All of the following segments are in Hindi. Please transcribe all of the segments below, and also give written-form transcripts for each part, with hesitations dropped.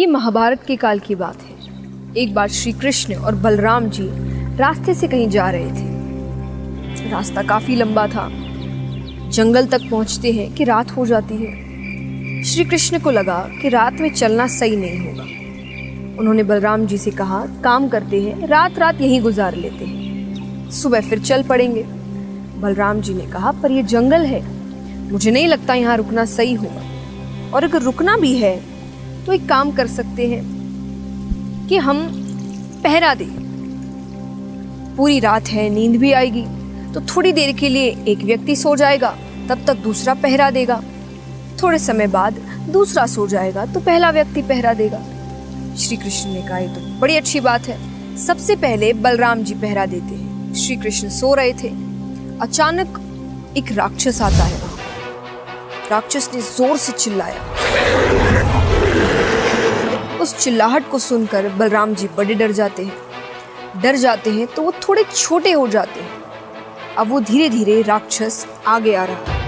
ये महाभारत के काल की बात है। एक बार श्री कृष्ण और बलराम जी रास्ते से कहीं जा रहे थे। रास्ता काफी लंबा था। जंगल तक पहुंचते हैं कि रात हो जाती है। श्री कृष्ण को लगा कि रात में चलना सही नहीं होगा। उन्होंने बलराम जी से कहा, काम करते हैं, रात रात यहीं गुजार लेते हैं, सुबह फिर चल पड़ेंगे। बलराम जी ने कहा, पर यह जंगल है, मुझे नहीं लगता यहाँ रुकना सही होगा, और अगर रुकना भी है तो एक काम कर सकते हैं कि हम पहरा दें। पूरी रात है, नींद भी आएगी, तो थोड़ी देर के लिए एक व्यक्ति सो जाएगा, तब तक दूसरा पहरा देगा। थोड़े समय बाद दूसरा सो जाएगा तो पहला व्यक्ति पहरा देगा। श्री कृष्ण ने कहा, ये तो बड़ी अच्छी बात है। सबसे पहले बलराम जी पहरा देते हैं। श्री कृष्ण सो रहे थे। अचानक एक राक्षस आता है। राक्षस ने जोर से चिल्लाया। उस चिल्लाहट को सुनकर बलराम जी बड़े डर जाते हैं तो वो थोड़े छोटे हो जाते हैं। अब वो धीरे धीरे राक्षस आगे आ रहा है।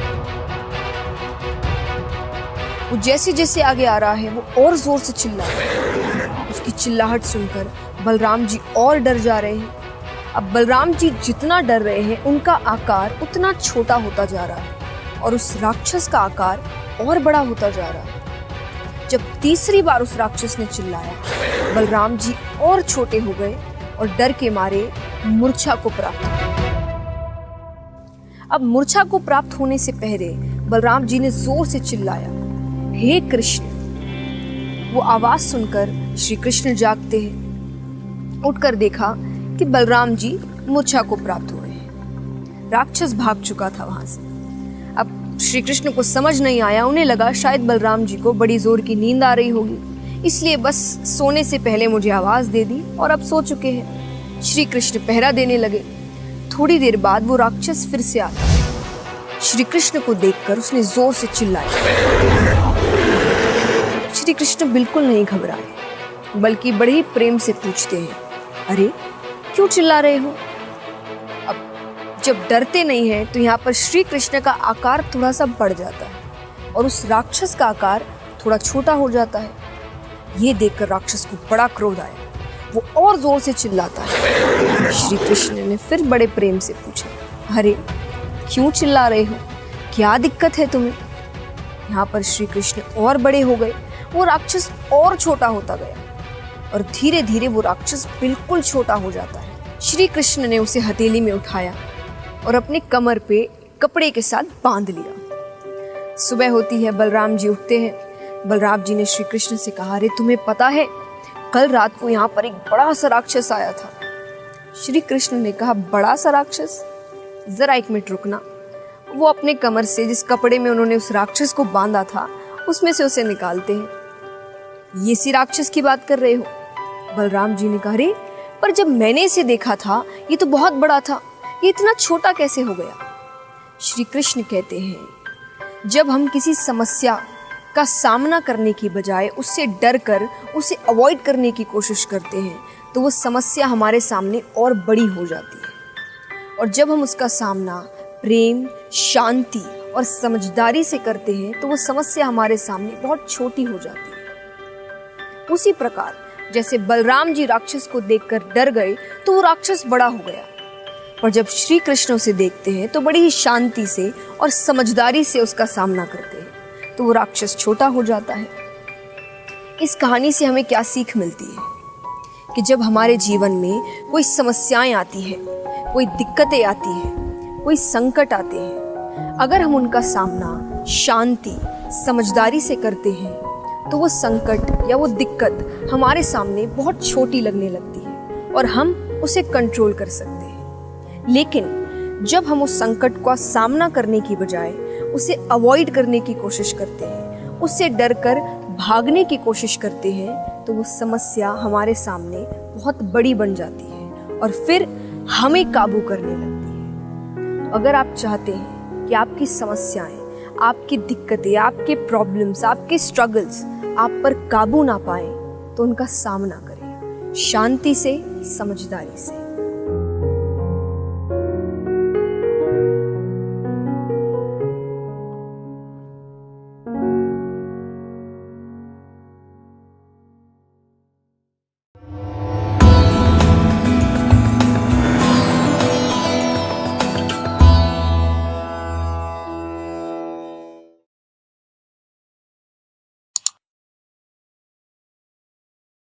वो जैसे जैसे आगे आ रहा है वो और जोर से चिल्ला रहा है। उसकी चिल्लाहट सुनकर बलराम जी और डर जा रहे हैं। अब बलराम जी जितना डर रहे हैं उनका आकार उतना छोटा होता जा रहा है और उस राक्षस का आकार और बड़ा होता जा रहा है। जब तीसरी बार उस राक्षस ने चिल्लाया, बलराम जी और छोटे हो गए और डर के मारे मूर्छा को प्राप्त हुए। अब मूर्छा को प्राप्त होने से पहले बलराम जी ने जोर से चिल्लाया, हे कृष्ण। वो आवाज सुनकर श्री कृष्ण जागते हैं। उठकर देखा कि बलराम जी मूर्छा को प्राप्त हुए हैं। राक्षस भाग चुका था वहां से। अब श्री कृष्ण को समझ नहीं आया। उन्हें लगा शायद बलराम जी को बड़ी जोर की नींद आ रही होगी, इसलिए बस सोने से पहले मुझे आवाज दे दी और अब सो चुके हैं। श्री कृष्ण पहरा देने लगे। थोड़ी देर बाद वो राक्षस फिर से आता है। श्री कृष्ण को देखकर उसने जोर से चिल्लाया। श्री कृष्ण बिल्कुल नहीं घबराए, बल्कि बड़े ही प्रेम से पूछते हैं, अरे क्यों चिल्ला रहे हो? अब जब डरते नहीं हैं तो यहाँ पर श्री कृष्ण का आकार थोड़ा सा बढ़ जाता है और उस राक्षस का आकार थोड़ा छोटा हो जाता है। ये देखकर राक्षस को बड़ा क्रोध आया। वो और जोर से चिल्लाता है। श्री कृष्ण ने फिर बड़े प्रेम से पूछा, अरे क्यों चिल्ला रहे हो? क्या दिक्कत है तुम्हें? यहाँ पर श्री कृष्ण और बड़े हो गए। वो राक्षस और छोटा होता गया और धीरे धीरे वो राक्षस बिल्कुल छोटा हो जाता है। श्री कृष्ण ने उसे हथेली में उठाया और अपने कमर पे कपड़े के साथ बांध लिया। सुबह होती है, बलराम जी उठते हैं। बलराम जी ने श्री कृष्ण से कहा, अरे तुम्हें पता है कल रात को यहाँ पर एक बड़ा सा राक्षस आया था। श्री कृष्ण ने कहा, बड़ा सा राक्षस? जरा एक मिनट रुकना। वो अपने कमर से जिस कपड़े में उन्होंने उस राक्षस को बांधा था उसमें से उसे निकालते हैं। ये इसी राक्षस की बात कर रहे हो? बलराम जी ने कहा, अरे पर जब मैंने इसे देखा था ये तो बहुत बड़ा था, ये इतना छोटा कैसे हो गया? श्री कृष्ण कहते हैं, जब हम किसी समस्या का सामना करने की बजाय उससे डर कर उसे अवॉइड करने की कोशिश करते हैं तो वो समस्या हमारे सामने और बड़ी हो जाती है। और जब हम उसका सामना प्रेम, शांति और समझदारी से करते हैं तो वो समस्या हमारे सामने बहुत छोटी हो जाती है। उसी प्रकार जैसे बलराम जी राक्षस को देखकर डर गए तो वो राक्षस बड़ा हो गया, और जब श्री कृष्ण उसे देखते हैं तो बड़ी ही शांति से और समझदारी से उसका सामना करते हैं तो वो राक्षस छोटा हो जाता है। इस कहानी से हमें क्या सीख मिलती है कि जब हमारे जीवन में कोई समस्याएं आती है, कोई दिक्कतें आती हैं, कोई संकट आते हैं, अगर हम उनका सामना शांति, समझदारी से करते हैं तो वो संकट या वो दिक्कत हमारे सामने बहुत छोटी लगने लगती है और हम उसे कंट्रोल कर सकते हैं। लेकिन जब हम उस संकट का सामना करने की बजाय उसे अवॉइड करने की कोशिश करते हैं, उससे डर कर भागने की कोशिश करते हैं तो वो समस्या हमारे सामने बहुत बड़ी बन जाती है और फिर हमें काबू करने लगती है। अगर आप चाहते हैं कि आपकी समस्याएं, आपकी दिक्कतें, आपके प्रॉब्लम्स, आपके स्ट्रगल्स आप पर काबू ना पाए तो उनका सामना करें शांति से, समझदारी से।